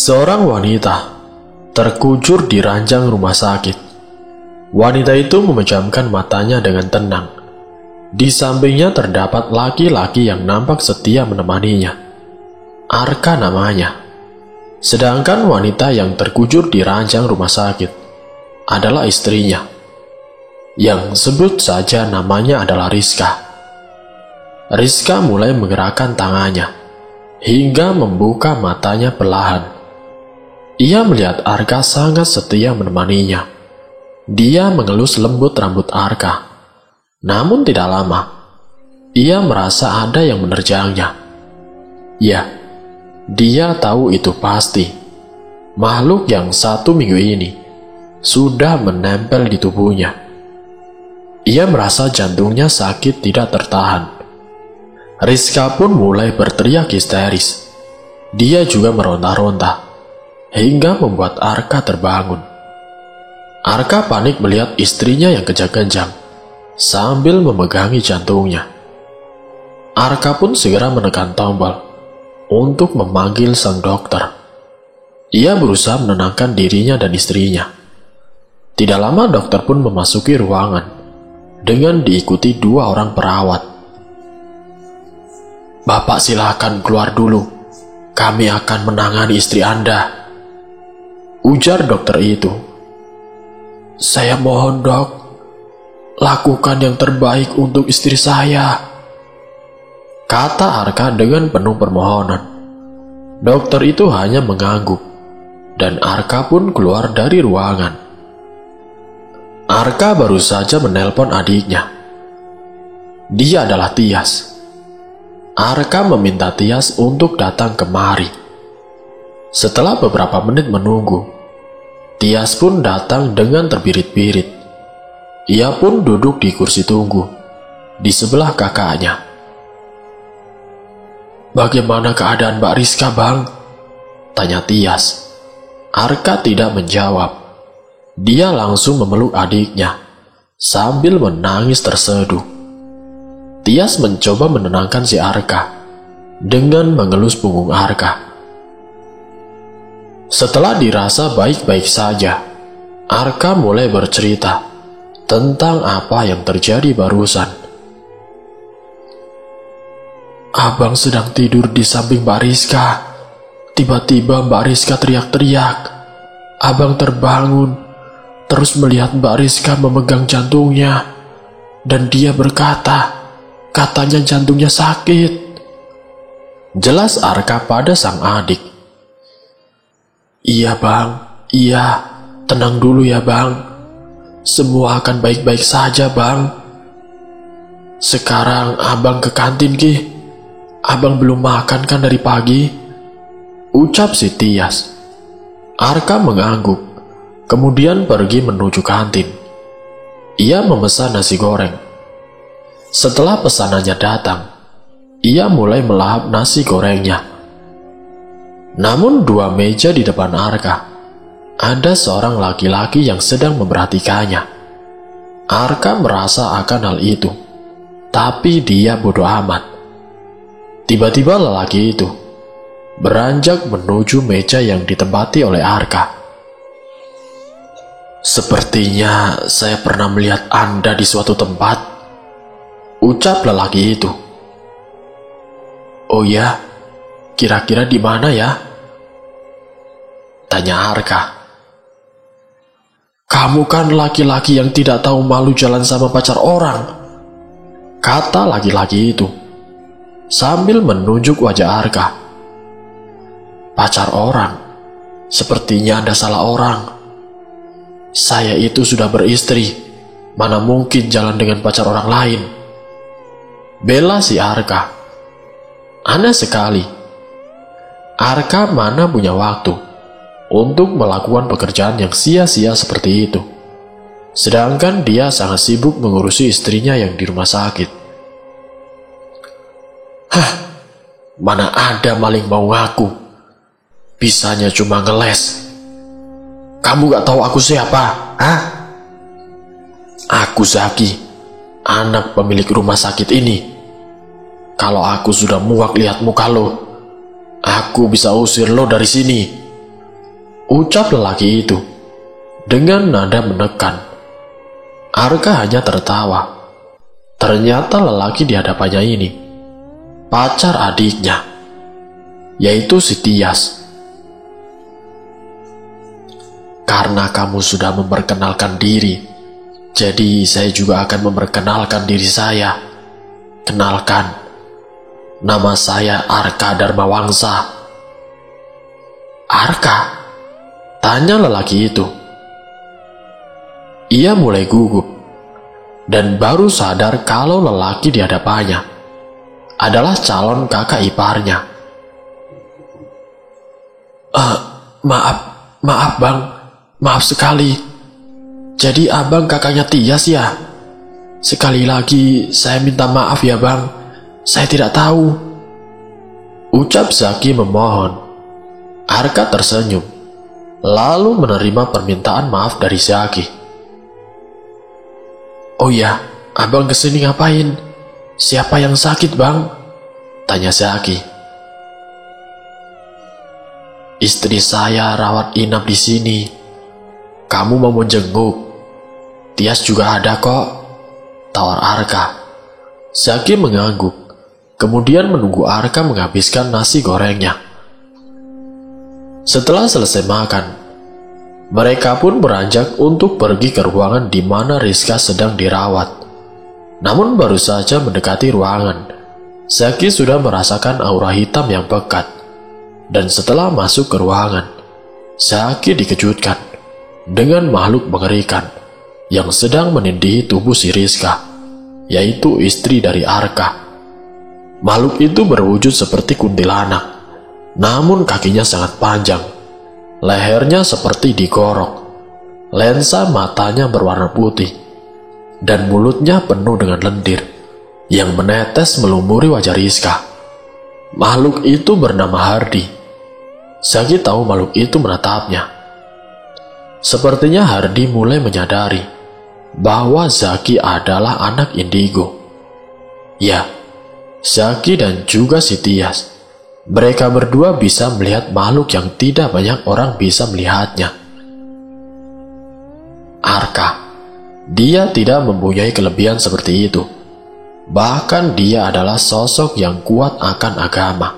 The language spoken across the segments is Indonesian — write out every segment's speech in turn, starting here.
Seorang wanita terkujur di ranjang rumah sakit. Wanita itu memejamkan matanya dengan tenang. Di sampingnya terdapat laki-laki yang nampak setia menemaninya. Arka namanya. Sedangkan wanita yang terkujur di ranjang rumah sakit adalah istrinya, yang sebut saja namanya adalah Rizka. Rizka mulai menggerakkan tangannya hingga membuka matanya perlahan. Ia melihat Arka sangat setia menemaninya. Dia mengelus lembut rambut Arka. Namun tidak lama, ia merasa ada yang menerjangnya. Ya, dia tahu itu pasti. Makhluk yang 1 minggu ini sudah menempel di tubuhnya. Ia merasa jantungnya sakit tidak tertahan. Rizka pun mulai berteriak histeris. Dia juga meronta-ronta hingga membuat Arka terbangun. Arka panik melihat istrinya yang kejang-kejang sambil memegangi jantungnya. Arka pun segera menekan tombol untuk memanggil sang dokter. Ia berusaha menenangkan dirinya dan istrinya. Tidak lama dokter pun memasuki ruangan dengan diikuti 2 orang perawat. "Bapak silakan keluar dulu. Kami akan menangani istri Anda," ujar dokter itu. "Saya mohon, Dok, lakukan yang terbaik untuk istri saya," kata Arka dengan penuh permohonan. Dokter itu hanya mengangguk, dan Arka pun keluar dari ruangan. Arka baru saja menelpon adiknya. Dia adalah Tias. Arka meminta Tias untuk datang kemari. Setelah beberapa menit menunggu, Tias pun datang dengan terbirit-birit. Ia pun duduk di kursi tunggu di sebelah kakaknya. "Bagaimana keadaan Mbak Rizka, Bang?" tanya Tias. Arka tidak menjawab. Dia langsung memeluk adiknya sambil menangis terseduh. Tias mencoba menenangkan si Arka dengan mengelus punggung Arka. Setelah dirasa baik-baik saja, Arka mulai bercerita tentang apa yang terjadi barusan. "Abang sedang tidur di samping Mbak Rizka. Tiba-tiba Mbak Rizka teriak-teriak. Abang terbangun, terus melihat Mbak Rizka memegang jantungnya. Dan dia berkata, katanya jantungnya sakit," jelas Arka pada sang adik. "Iya Bang, iya, tenang dulu ya Bang. Semua akan baik-baik saja Bang. Sekarang Abang ke kantin Ki. Abang belum makan kan dari pagi," ucap si Tias. Arka mengangguk, kemudian pergi menuju kantin. Ia memesan nasi goreng. Setelah pesanannya datang, ia mulai melahap nasi gorengnya. Namun 2 meja di depan Arka, ada seorang laki-laki yang sedang memperhatikannya. Arka merasa akan hal itu, tapi dia bodoh amat. Tiba-tiba lelaki itu beranjak menuju meja yang ditempati oleh Arka. "Sepertinya saya pernah melihat Anda di suatu tempat," ucap lelaki itu. "Oh ya, kira-kira di mana ya?" tanya Arka. "Kamu kan laki-laki yang tidak tahu malu jalan sama pacar orang," kata laki-laki itu sambil menunjuk wajah Arka. "Pacar orang? Sepertinya Anda salah orang. Saya itu sudah beristri, mana mungkin jalan dengan pacar orang lain," bela si Arka. Aneh sekali. Arka mana punya waktu untuk melakukan pekerjaan yang sia-sia seperti itu. Sedangkan dia sangat sibuk mengurusi istrinya yang di rumah sakit. Mana ada maling mau ngaku. Bisanya cuma ngeles. Kamu gak tahu aku siapa? Aku Zaki, anak pemilik rumah sakit ini. Kalau aku sudah muak lihat muka lo, aku bisa usir lo dari sini. ucap lelaki itu dengan nada menekan. Arka hanya tertawa. Ternyata lelaki di hadapannya ini pacar adiknya, yaitu si Tias. Karena kamu sudah memperkenalkan diri, jadi saya juga akan memperkenalkan diri saya. Kenalkan, nama saya Arka Dharmawangsa. Arka? Tanya lelaki itu. Ia mulai gugup dan baru sadar kalau lelaki di hadapannya adalah calon kakak iparnya. Maaf bang, maaf sekali. Jadi abang kakaknya Tias ya? Sekali lagi saya minta maaf ya bang, saya tidak tahu. Ucap Zaki memohon. Arka tersenyum, lalu menerima permintaan maaf dari Zaki. Oh ya, abang kesini ngapain? Siapa yang sakit bang? Tanya Zaki. Istri saya rawat inap di sini. Kamu mau menjenguk? Tias juga ada kok, tawar Arka. Zaki mengangguk, kemudian menunggu Arka menghabiskan nasi gorengnya. Setelah selesai makan, mereka pun beranjak untuk pergi ke ruangan di mana Rizka sedang dirawat. Namun baru saja mendekati ruangan, Zaki sudah merasakan aura hitam yang pekat. Dan setelah masuk ke ruangan, Zaki dikejutkan dengan makhluk mengerikan yang sedang menindihi tubuh si Rizka, yaitu istri dari Arka. Makhluk itu berwujud seperti kuntilanak, namun kakinya sangat panjang. Lehernya seperti digorok, lensa matanya berwarna putih, dan mulutnya penuh dengan lendir yang menetes melumuri wajah Rizka. Makhluk itu bernama Hardi. Zaki tahu makhluk itu menatapnya. Sepertinya Hardi mulai menyadari bahwa Zaki adalah anak indigo. Ya, Zaki dan juga si Tias. Mereka berdua bisa melihat makhluk yang tidak banyak orang bisa melihatnya. Arka, dia tidak mempunyai kelebihan seperti itu. Bahkan dia adalah sosok yang kuat akan agama.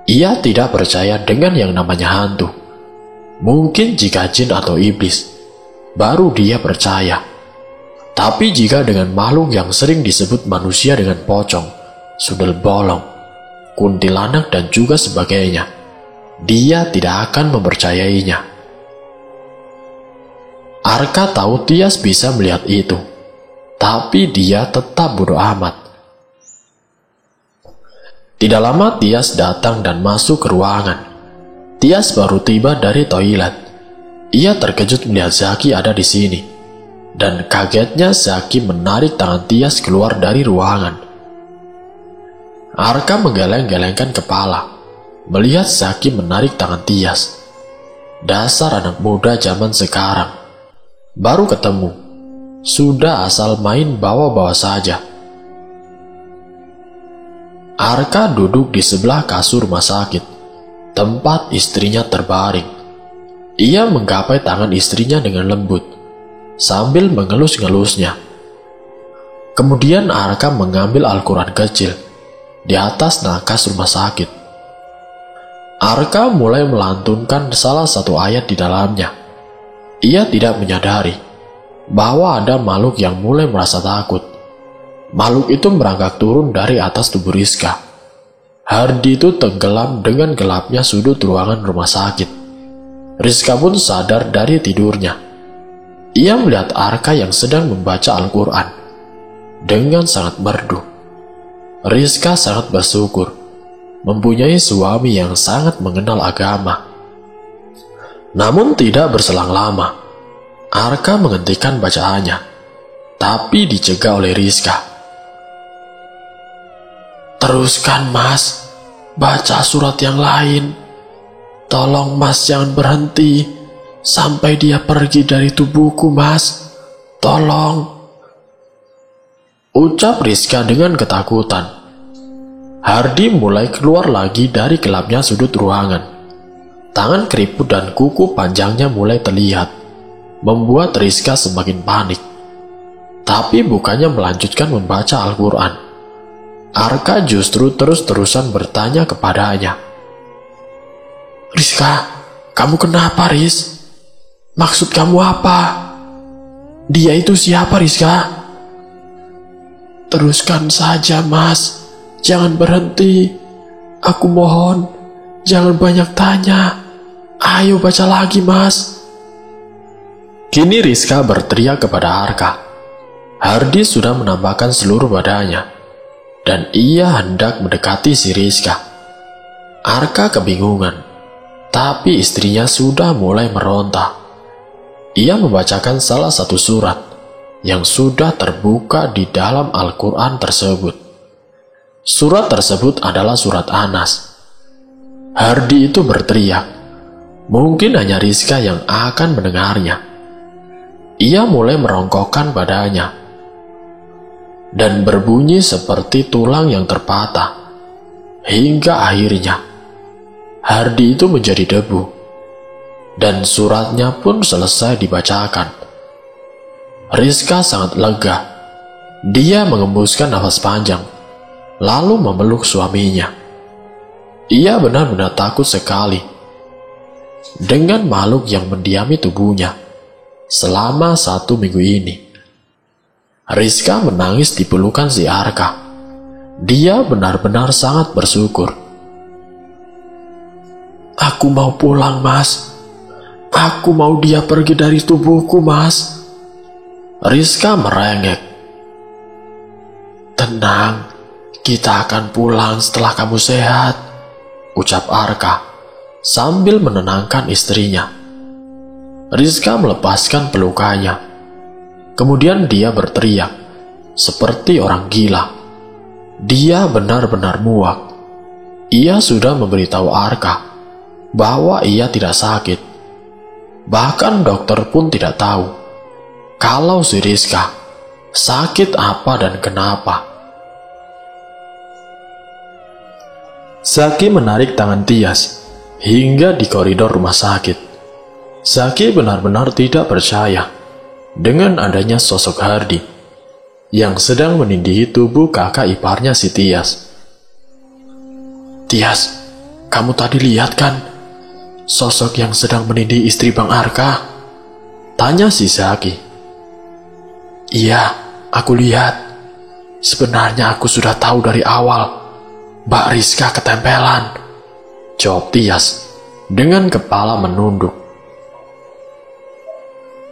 Ia tidak percaya dengan yang namanya hantu. Mungkin jika jin atau iblis, baru dia percaya. Tapi jika dengan makhluk yang sering disebut manusia dengan pocong, sundel bolong, kuntilanak dan juga sebagainya, dia tidak akan mempercayainya. Arka tahu Tias bisa melihat itu, tapi dia tetap bodoh amat. Tidak lama Tias datang dan masuk ke ruangan. Tias baru tiba dari toilet. Ia terkejut melihat Zaki ada di sini, dan kagetnya Zaki menarik tangan Tias keluar dari ruangan. Arka menggeleng-gelengkan kepala melihat Zaki menarik tangan Tias. Dasar anak muda zaman sekarang, baru ketemu sudah asal main bawa-bawa saja. Arka duduk di sebelah kasur rumah sakit, tempat istrinya terbaring. Ia menggapai tangan istrinya dengan lembut, sambil mengelus-ngelusnya. Kemudian Arka mengambil Al-Quran kecil di atas nakas rumah sakit. Arka mulai melantunkan salah satu ayat di dalamnya. Ia tidak menyadari bahwa ada makhluk yang mulai merasa takut. Makhluk itu merangkak turun dari atas tubuh Rizka. Hardi itu tenggelam dengan gelapnya sudut ruangan rumah sakit. Rizka pun sadar dari tidurnya. Ia melihat Arka yang sedang membaca Al-Quran dengan sangat merdu. Rizka sangat bersyukur mempunyai suami yang sangat mengenal agama. Namun tidak berselang lama, Arka menghentikan bacaannya, tapi dicegah oleh Rizka. Teruskan mas, baca surat yang lain. Tolong mas jangan berhenti sampai dia pergi dari tubuhku mas. Tolong. Ucap Rizka dengan ketakutan. Hardi mulai keluar lagi dari gelapnya sudut ruangan. Tangan keriput dan kuku panjangnya mulai terlihat, membuat Rizka semakin panik. Tapi bukannya melanjutkan membaca Al-Quran, Arka justru terus-terusan bertanya kepadanya. "Rizka, kamu kenapa, Riz? Maksud kamu apa? Dia itu siapa, Rizka?" "Teruskan saja, Mas. Jangan berhenti. Aku mohon, jangan banyak tanya. Ayo baca lagi, Mas." Kini Rizka berteriak kepada Arka. Hardi sudah menampakkan seluruh badannya, dan ia hendak mendekati si Rizka. Arka kebingungan, tapi istrinya sudah mulai meronta. Ia membacakan salah satu surat yang sudah terbuka di dalam Al-Quran tersebut. Surat tersebut adalah surat Anas. Hardi itu berteriak. Mungkin hanya Rizka yang akan mendengarnya. Ia mulai merongkokkan badannya dan berbunyi seperti tulang yang terpatah. Hingga akhirnya Hardi itu menjadi debu, dan suratnya pun selesai dibacakan. Rizka sangat lega. Dia mengembuskan nafas panjang, lalu memeluk suaminya. Ia benar-benar takut sekali dengan makhluk yang mendiami tubuhnya selama 1 minggu ini. Rizka menangis di pelukan si Arka. Dia benar-benar sangat bersyukur. "Aku mau pulang, Mas. Aku mau dia pergi dari tubuhku, Mas." Rizka merengek. "Tenang, kita akan pulang setelah kamu sehat," ucap Arka sambil menenangkan istrinya. Rizka melepaskan pelukannya. Kemudian dia berteriak seperti orang gila. Dia benar-benar muak. Ia sudah memberitahu Arka bahwa ia tidak sakit. Bahkan dokter pun tidak tahu kalau si Rizka sakit apa dan kenapa. Zaki menarik tangan Tias hingga di koridor rumah sakit. Zaki benar-benar tidak percaya dengan adanya sosok Hardi yang sedang menindihi tubuh kakak iparnya si Tias. "Tias, kamu tadi lihat kan sosok yang sedang menindih istri Bang Arka?" tanya si Zaki. "Iya, aku lihat. Sebenarnya aku sudah tahu dari awal Mbak Rizka ketempelan," jawab Tias dengan kepala menunduk.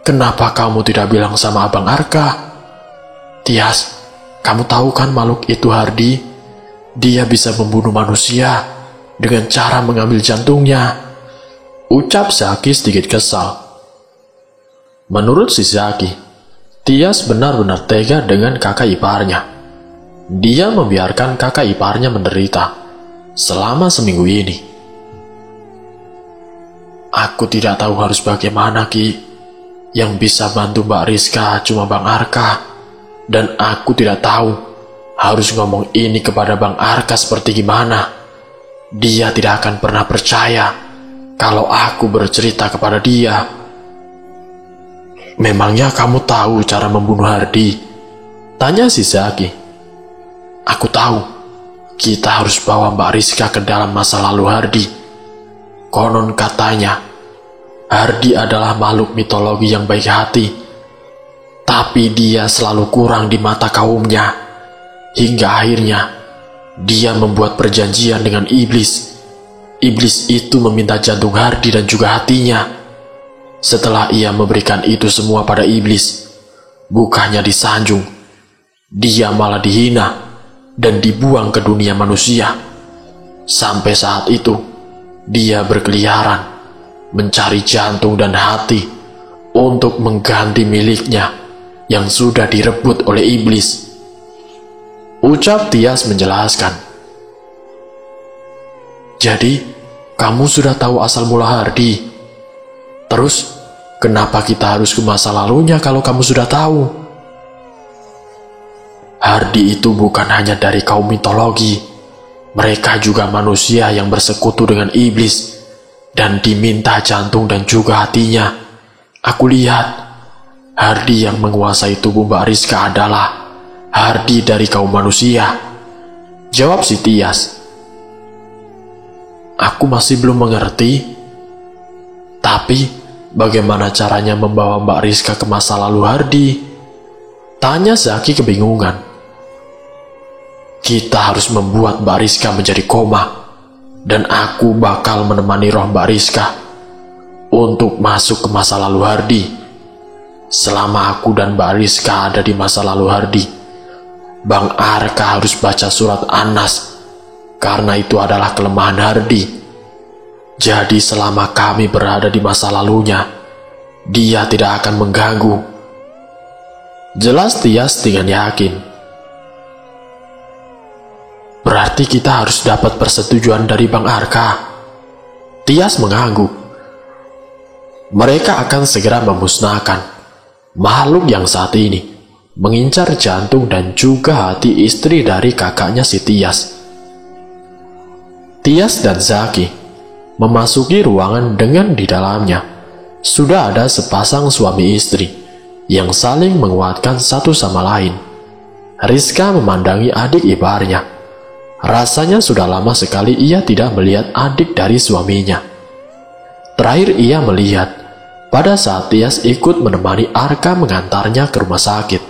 "Kenapa kamu tidak bilang sama Abang Arka?" "Tias, kamu tahu kan makhluk itu Hardi? Dia bisa membunuh manusia dengan cara mengambil jantungnya," ucap Zaki sedikit kesal. Menurut si Zaki, Tias benar-benar tega dengan kakak iparnya. Dia membiarkan kakak iparnya menderita selama seminggu ini. "Aku tidak tahu harus bagaimana, Ki. Yang bisa bantu Mbak Rizka cuma Bang Arka. Dan aku tidak tahu harus ngomong ini kepada Bang Arka seperti gimana. Dia tidak akan pernah percaya kalau aku bercerita kepada dia." "Memangnya kamu tahu cara membunuh Hardi?" tanya si Zaki. "Aku tahu. Kita harus bawa Mbak Rizka ke dalam masa lalu Hardi. Konon katanya Hardi adalah makhluk mitologi yang baik hati, tapi dia selalu kurang di mata kaumnya. Hingga akhirnya dia membuat perjanjian dengan iblis. Iblis itu meminta jantung Hardi dan juga hatinya. Setelah ia memberikan itu semua pada iblis, bukannya disanjung, dia malah dihina dan dibuang ke dunia manusia. Sampai saat itu, dia berkeliaran mencari jantung dan hati untuk mengganti miliknya yang sudah direbut oleh iblis," ucap Tias menjelaskan. "Jadi, kamu sudah tahu asal mula Hardi. Terus, kenapa kita harus ke masa lalunya kalau kamu sudah tahu?" "Hardi itu bukan hanya dari kaum mitologi. Mereka juga manusia yang bersekutu dengan iblis. dan diminta jantung dan juga hatinya. Aku lihat Hardi yang menguasai tubuh Mbak Rizka adalah Hardi dari kaum manusia, jawab si Tias. Aku masih belum mengerti. Tapi bagaimana caranya membawa Mbak Rizka ke masa lalu Hardi? Tanya Zaki kebingungan. Kita harus membuat Mbak Rizka menjadi koma, dan aku bakal menemani roh Mbak Rizka untuk masuk ke masa lalu Hardi. Selama aku dan Mbak Rizka ada di masa lalu Hardi, Bang Arka harus baca surat An-Nas, karena itu adalah kelemahan Hardi. Jadi selama kami berada di masa lalunya, dia tidak akan mengganggu. Jelas Tias dengan yakin. Berarti kita harus dapat persetujuan dari Bang Arka. Tias mengangguk. Mereka akan segera memusnahkan makhluk yang saat ini mengincar jantung dan juga hati istri dari kakaknya si Tias. Tias dan Zaki memasuki ruangan dengan di dalamnya sudah ada sepasang suami istri yang saling menguatkan satu sama lain. Rizka memandangi adik iparnya. Rasanya sudah lama sekali ia tidak melihat adik dari suaminya. Terakhir ia melihat pada saat Tias ikut menemani Arka mengantarnya ke rumah sakit.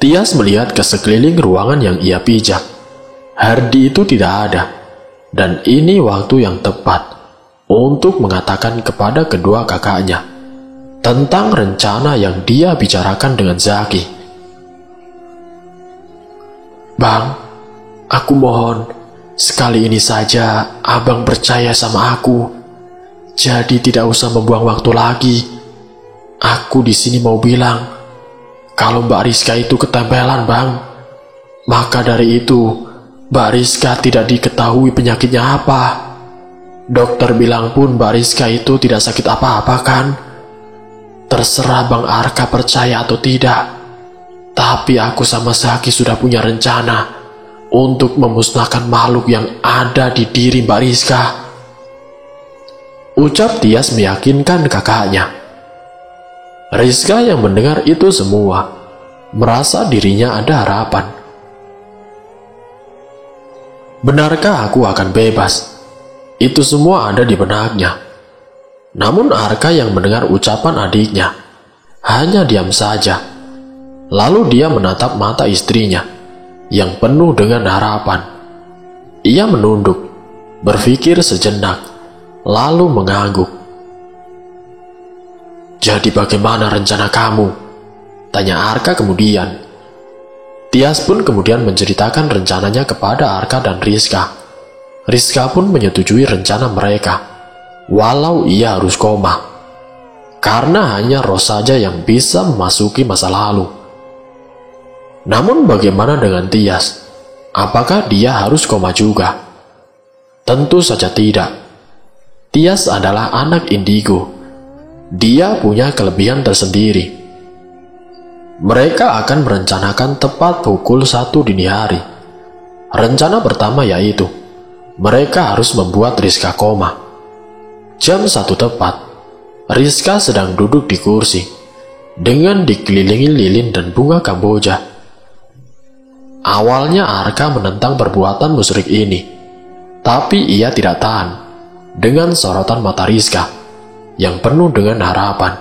Tias melihat ke sekeliling ruangan yang ia pijak. Hardi itu tidak ada, dan ini waktu yang tepat untuk mengatakan kepada kedua kakaknya tentang rencana yang dia bicarakan dengan Zaki. Bang, aku mohon, sekali ini saja abang percaya sama aku. Jadi tidak usah membuang waktu lagi. Aku di sini mau bilang, kalau Mbak Rizka itu ketempelan, Bang. Maka dari itu, Mbak Rizka tidak diketahui penyakitnya apa. Dokter bilang pun Mbak Rizka itu tidak sakit apa-apa kan? Terserah Bang Arka percaya atau tidak. Tapi aku sama Zaki sudah punya rencana untuk memusnahkan makhluk yang ada di diri Mbak Rizka. Ucap Tias meyakinkan kakaknya. Rizka yang mendengar itu semua merasa dirinya ada harapan. Benarkah aku akan bebas? Itu semua ada di benaknya. Namun Arka yang mendengar ucapan adiknya hanya diam saja. Lalu dia menatap mata istrinya yang penuh dengan harapan. Ia menunduk, berpikir sejenak, lalu mengangguk. Jadi bagaimana rencana kamu? Tanya Arka kemudian. Tias pun kemudian menceritakan rencananya kepada Arka dan Rizka. Rizka pun menyetujui rencana mereka, walau ia harus koma, karena hanya roh saja yang bisa memasuki masa lalu. Namun bagaimana dengan Tias? Apakah dia harus koma juga? Tentu saja tidak. Tias adalah anak indigo. Dia punya kelebihan tersendiri. Mereka akan merencanakan tepat pukul 1 dini hari. Rencana pertama yaitu mereka harus membuat Rizka koma. Jam 1 tepat, Rizka sedang duduk di kursi dengan dikelilingi lilin dan bunga kamboja. Awalnya Arka menentang perbuatan musyrik ini, tapi ia tidak tahan dengan sorotan mata Rizka yang penuh dengan harapan.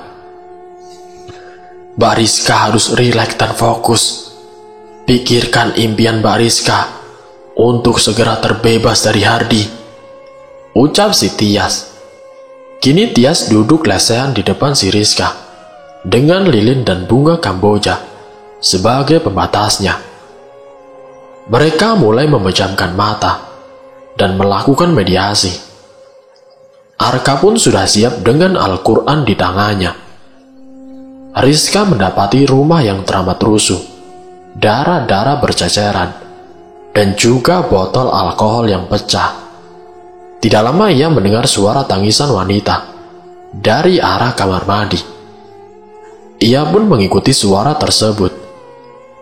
Mbak Rizka harus rileks dan fokus. Pikirkan impian Mbak Rizka untuk segera terbebas dari Hardi, ucap si Tias. Kini Tias duduk lesehan di depan si Rizka dengan lilin dan bunga kamboja sebagai pembatasnya. Mereka mulai memejamkan mata dan melakukan mediasi. Arka pun sudah siap dengan Al-Quran di tangannya. Rizka mendapati rumah yang teramat rusuh, darah-darah berceceran, dan juga botol alkohol yang pecah. Tidak lama ia mendengar suara tangisan wanita dari arah kamar mandi. Ia pun mengikuti suara tersebut.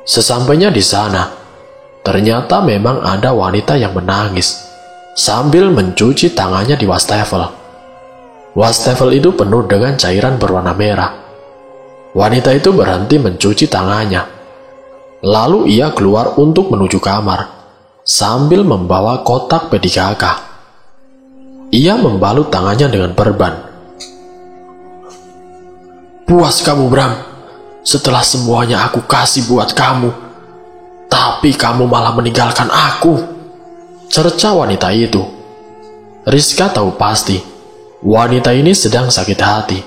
Sesampainya di sana, ternyata memang ada wanita yang menangis sambil mencuci tangannya di wastafel. Wastafel itu penuh dengan cairan berwarna merah. Wanita itu berhenti mencuci tangannya. Lalu ia keluar untuk menuju kamar, sambil membawa kotak PDKK. Ia membalut tangannya dengan perban. "Puas kamu, Bram, setelah semuanya aku kasih buat kamu, tapi kamu malah meninggalkan aku," cerca wanita itu. Rizka tahu pasti wanita ini sedang sakit hati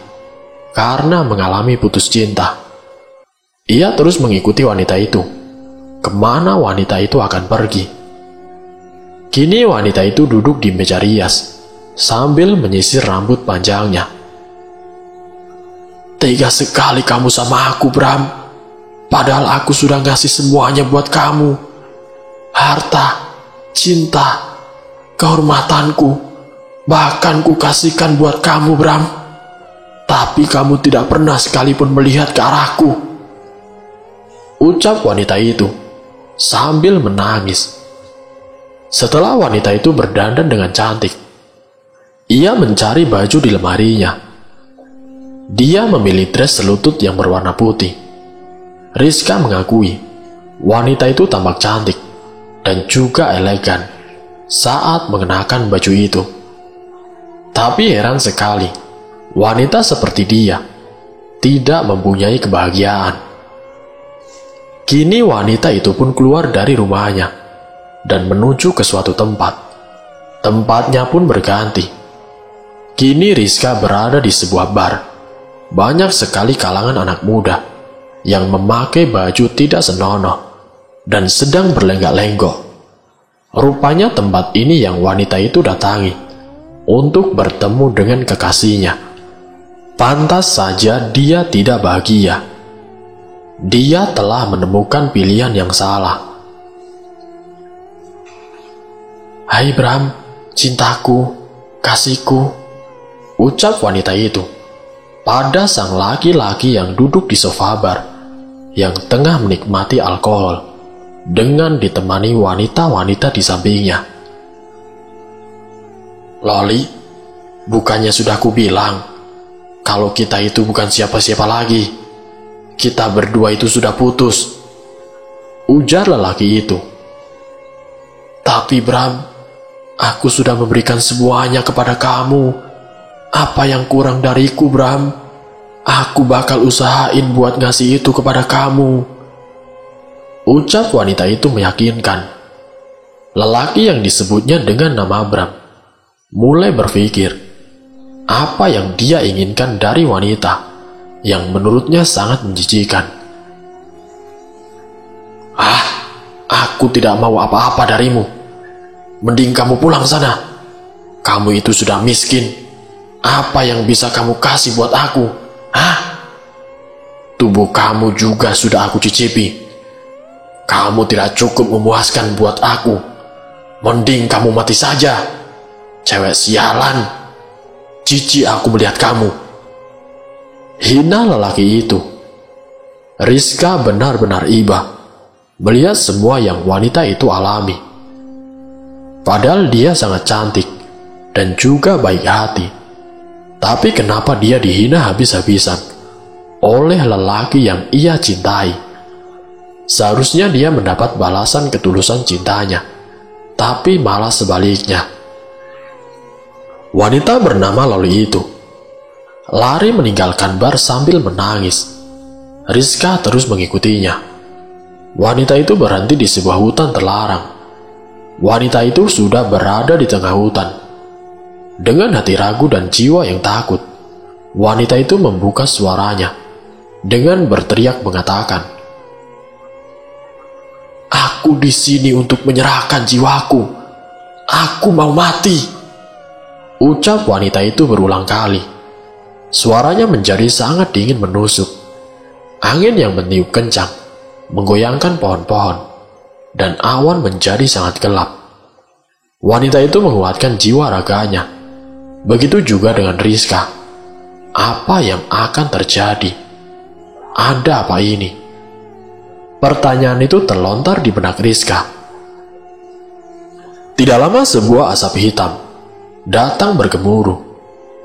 karena mengalami putus cinta. Ia terus mengikuti wanita itu, kemana wanita itu akan pergi. Kini wanita itu duduk di meja rias, sambil menyisir rambut panjangnya. "Tega sekali kamu sama aku, Bram. Padahal aku sudah ngasih semuanya buat kamu. Harta, cinta, kehormatanku, bahkan ku kasihkan buat kamu, Bram. Tapi kamu tidak pernah sekalipun melihat ke arahku," ucap wanita itu sambil menangis. Setelah wanita itu berdandan dengan cantik, ia mencari baju di lemarinya. Dia memilih dress selutut yang berwarna putih. Rizka mengakui wanita itu tampak cantik dan juga elegan saat mengenakan baju itu. Tapi heran sekali, wanita seperti dia tidak mempunyai kebahagiaan. Kini wanita itu pun keluar dari rumahnya dan menuju ke suatu tempat. Tempatnya pun berganti. Kini Rizka berada di sebuah bar. Banyak sekali kalangan anak muda yang memakai baju tidak senonoh dan sedang berlenggak-lenggok. Rupanya tempat ini yang wanita itu datangi untuk bertemu dengan kekasihnya. Pantas saja dia tidak bahagia. Dia telah menemukan pilihan yang salah. "Hai Bram, cintaku, kasihku," ucap wanita itu pada sang laki-laki yang duduk di sofa bar yang tengah menikmati alkohol dengan ditemani wanita-wanita di sampingnya. "Loli, bukannya sudah kubilang kalau kita itu bukan siapa-siapa lagi. Kita berdua itu sudah putus," ujar lelaki itu. "Tapi Bram, aku sudah memberikan semuanya kepada kamu. Apa yang kurang dariku, Bram? Aku bakal usahain buat ngasih itu kepada kamu," ucap wanita itu meyakinkan. Lelaki yang disebutnya dengan nama Bram mulai berpikir apa yang dia inginkan dari wanita yang menurutnya sangat menjijikan. Aku tidak mau apa-apa darimu. Mending kamu pulang sana. Kamu itu sudah miskin. Apa yang bisa kamu kasih buat aku? Tubuh kamu juga sudah aku cicipi. Kamu tidak cukup memuaskan buat aku. Mending kamu mati saja. Cewek sialan. Jijik aku melihat kamu. Hina lelaki itu. Rizka benar-benar iba melihat semua yang wanita itu alami. Padahal dia sangat cantik dan juga baik hati. Tapi kenapa dia dihina habis-habisan oleh lelaki yang ia cintai? Seharusnya dia mendapat balasan ketulusan cintanya, tapi malah sebaliknya. Wanita bernama Loli itu lari meninggalkan bar sambil menangis. Rizka terus mengikutinya. Wanita itu berhenti di sebuah hutan terlarang. Wanita itu sudah berada di tengah hutan. Dengan hati ragu dan jiwa yang takut, wanita itu membuka suaranya dengan berteriak mengatakan, "Aku di sini untuk menyerahkan jiwaku. Aku mau mati," ucap wanita itu berulang kali. Suaranya menjadi sangat dingin menusuk. Angin yang meniup kencang menggoyangkan pohon-pohon dan awan menjadi sangat gelap. Wanita itu menguatkan jiwa raganya. Begitu juga dengan Rizka. Apa yang akan terjadi? Ada apa ini? Pertanyaan itu terlontar di benak Rizka. Tidak lama sebuah asap hitam datang bergemuruh,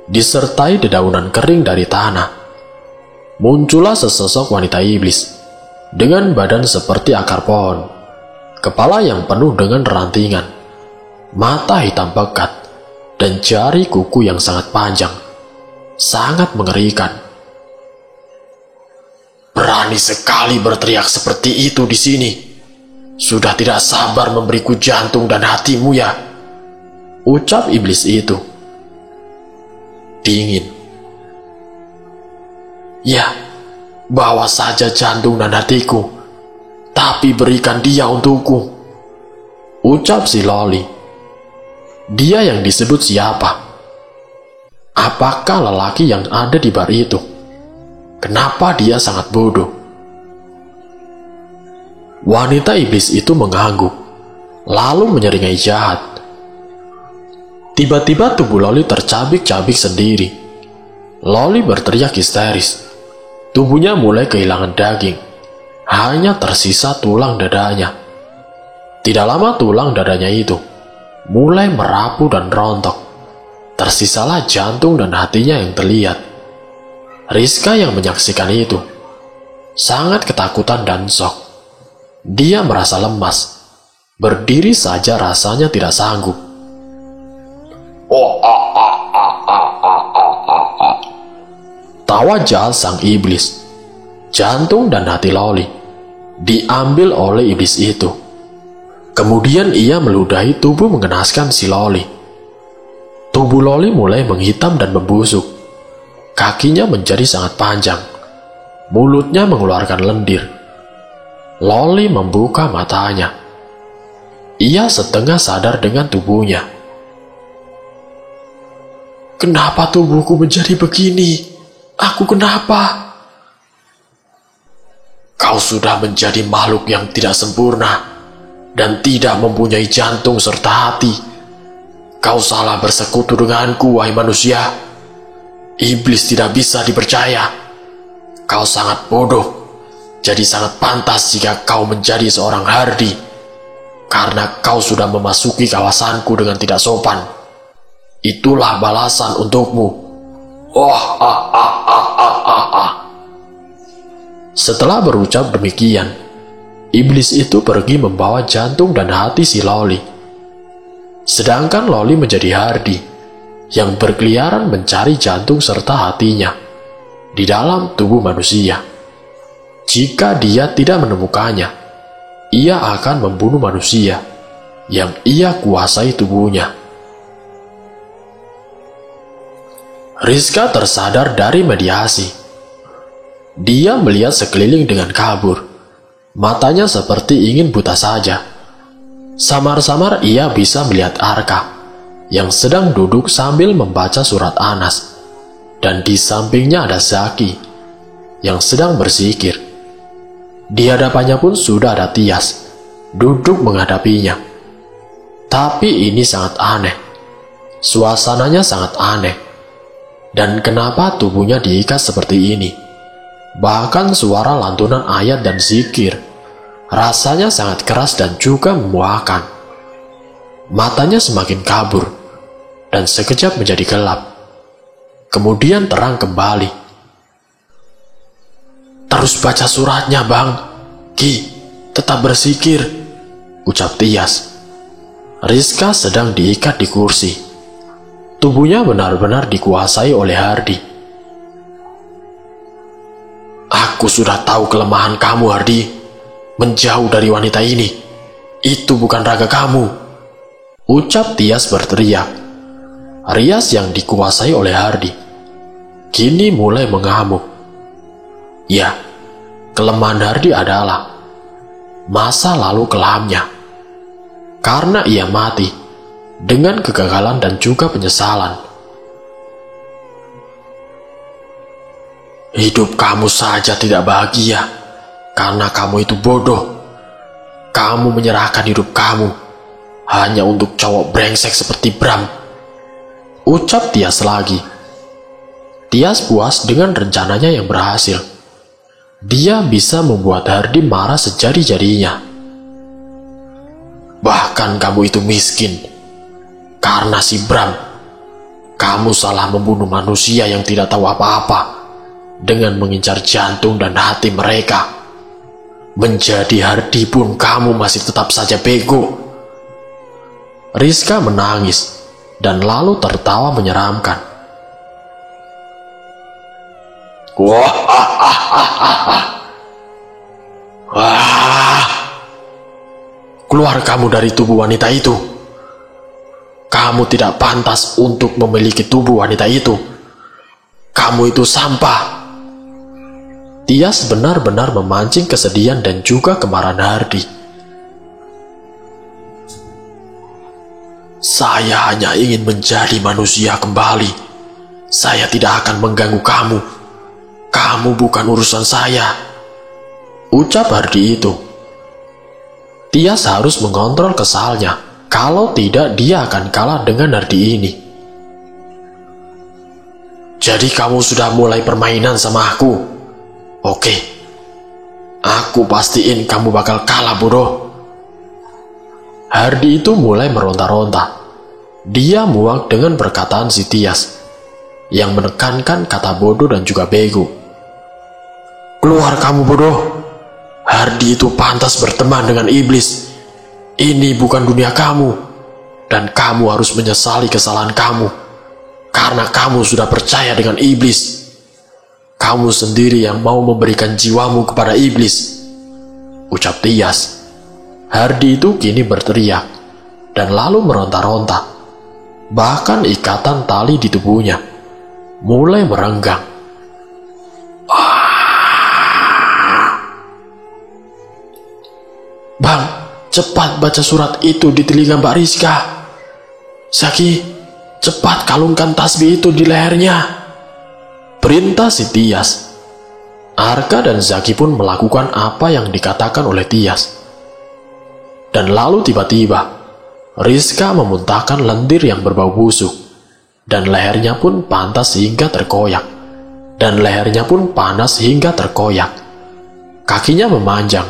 disertai dedaunan kering dari tanah. Muncullah sesosok wanita iblis dengan badan seperti akar pohon, kepala yang penuh dengan rantingan, mata hitam pekat, dan jari kuku yang sangat panjang, sangat mengerikan. Berani sekali berteriak seperti itu di sini. Sudah tidak sabar memberiku jantung dan hatimu ya, ucap iblis itu. Dingin. Ya, bawa saja jantung dan hatiku, tapi berikan dia untukku, ucap si Loli. Dia yang disebut siapa? Apakah lelaki yang ada di bar itu? Kenapa dia sangat bodoh? Wanita iblis itu mengangguk, lalu menyeringai jahat. Tiba-tiba tubuh Loli tercabik-cabik sendiri. Loli berteriak histeris. Tubuhnya mulai kehilangan daging. Hanya tersisa tulang dadanya. Tidak lama tulang dadanya itu mulai merapuh dan rontok. Tersisalah jantung dan hatinya yang terlihat. Rizka yang menyaksikan itu sangat ketakutan dan shock. Dia merasa lemas. Berdiri saja rasanya tidak sanggup. Tawa jahat sang iblis. Jantung dan hati Loli diambil oleh iblis itu. Kemudian ia meludahi tubuh mengenaskan si Loli. Tubuh Loli mulai menghitam dan membusuk. Kakinya menjadi sangat panjang. Mulutnya mengeluarkan lendir. Loli membuka matanya. Ia setengah sadar dengan tubuhnya. Kenapa tubuhku menjadi begini? Aku kenapa? Kau sudah menjadi makhluk yang tidak sempurna dan tidak mempunyai jantung serta hati. Kau salah bersekutu denganku, wahai manusia. Iblis tidak bisa dipercaya. Kau sangat bodoh. Jadi sangat pantas jika kau menjadi seorang hardi, karena kau sudah memasuki kawasanku dengan tidak sopan. Itulah balasan untukmu. Setelah berucap demikian, iblis itu pergi membawa jantung dan hati si Loli. Sedangkan Loli menjadi hardi yang berkeliaran mencari jantung serta hatinya di dalam tubuh manusia. Jika dia tidak menemukannya, ia akan membunuh manusia yang ia kuasai tubuhnya. Rizka tersadar dari mediasi. Dia melihat sekeliling dengan kabur. Matanya seperti ingin buta saja. Samar-samar ia bisa melihat Arka yang sedang duduk sambil membaca surat Anas. Dan di sampingnya ada Zaki yang sedang berzikir. Di hadapannya pun sudah ada Tias, duduk menghadapinya. Tapi ini sangat aneh. Suasananya sangat aneh. Dan kenapa tubuhnya diikat seperti ini? Bahkan suara lantunan ayat dan zikir rasanya sangat keras dan juga memuakkan. Matanya semakin kabur dan sekejap menjadi gelap. Kemudian terang kembali. Terus baca suratnya, Bang. Ki, tetap berzikir, ucap Tias. Rizka sedang diikat di kursi. Tubuhnya benar-benar dikuasai oleh Hardi. Aku sudah tahu kelemahan kamu, Hardi. Menjauh dari wanita ini. Itu bukan raga kamu, ucap Tias berteriak. Rias yang dikuasai oleh Hardi kini mulai mengamuk. Ya, kelemahan Hardi adalah masa lalu kelamnya. Karena ia mati dengan kegagalan dan juga penyesalan. Hidup kamu saja tidak bahagia karena kamu itu bodoh. Kamu menyerahkan hidup kamu hanya untuk cowok brengsek seperti Bram, ucap Tias lagi. Tias puas dengan rencananya yang berhasil. Dia bisa membuat Hardi marah sejadi-jadinya. Bahkan kamu itu miskin. Karena si Bram, kamu salah membunuh manusia yang tidak tahu apa-apa dengan mengincar jantung dan hati mereka. Menjadi Hardy pun kamu masih tetap saja bego. Rizka menangis dan lalu tertawa menyeramkan. Wah, keluar kamu dari tubuh wanita itu. Kamu tidak pantas untuk memiliki tubuh wanita itu. Kamu itu sampah. Tias benar-benar memancing kesedihan dan juga kemarahan Hardy. Saya hanya ingin menjadi manusia kembali. Saya tidak akan mengganggu kamu. Kamu bukan urusan saya, ucap Hardy itu. Tias harus mengontrol kesalnya. Kalau tidak, dia akan kalah dengan Hardy ini. Jadi kamu sudah mulai permainan sama aku? Oke, aku pastiin kamu bakal kalah, bodoh. Hardy itu mulai meronta-ronta. Dia muak dengan perkataan si Tias yang menekankan kata bodoh dan juga bego. Keluar kamu, bodoh. Hardy itu pantas berteman dengan iblis. Ini bukan dunia kamu. Dan kamu harus menyesali kesalahan kamu. Karena kamu sudah percaya dengan iblis. Kamu sendiri yang mau memberikan jiwamu kepada iblis, ucap Tias. Hardy itu kini berteriak dan lalu meronta-ronta. Bahkan ikatan tali di tubuhnya mulai merenggang. Bang, cepat baca surat itu di telinga Mbak Rizka. Zaki, cepat kalungkan tasbih itu di lehernya, perintah si Tias. Arka dan Zaki pun melakukan apa yang dikatakan oleh Tias. Dan lalu tiba-tiba Rizka memuntahkan lendir yang berbau busuk. Dan lehernya pun pantas hingga terkoyak. Dan lehernya pun panas hingga terkoyak. Kakinya memanjang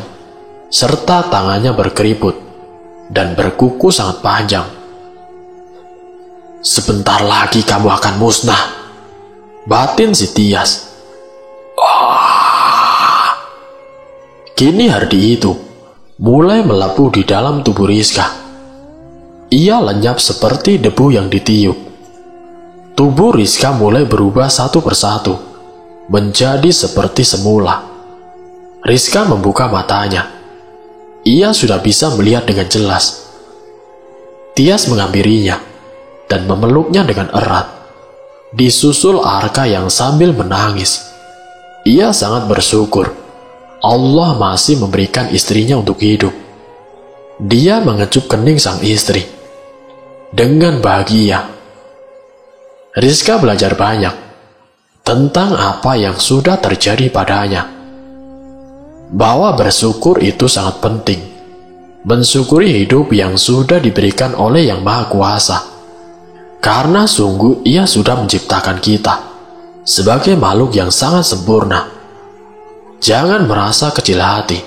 serta tangannya berkeriput dan berkuku sangat panjang. Sebentar lagi kamu akan musnah, batin si Tias. Kini Hardy itu mulai melepuh di dalam tubuh Rizka. Ia lenyap seperti debu yang ditiup. Tubuh Rizka mulai berubah satu persatu, menjadi seperti semula. Rizka membuka matanya. Ia sudah bisa melihat dengan jelas. Tias menghampirinya dan memeluknya dengan erat. Disusul Arka yang sambil menangis. Ia sangat bersyukur Allah masih memberikan istrinya untuk hidup. Dia mengecup kening sang istri dengan bahagia. Rizka belajar banyak tentang apa yang sudah terjadi padanya. Bahwa bersyukur itu sangat penting. Mensyukuri hidup yang sudah diberikan oleh Yang Maha Kuasa. Karena sungguh Ia sudah menciptakan kita sebagai makhluk yang sangat sempurna. Jangan merasa kecil hati,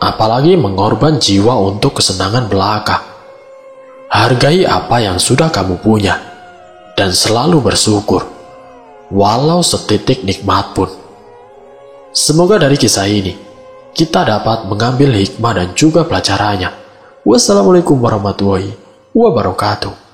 apalagi mengorban jiwa untuk kesenangan belaka. Hargai apa yang sudah kamu punya dan selalu bersyukur, walau setitik nikmat pun. Semoga dari kisah ini kita dapat mengambil hikmah dan juga pelajarannya. Wassalamualaikum warahmatullahi wabarakatuh.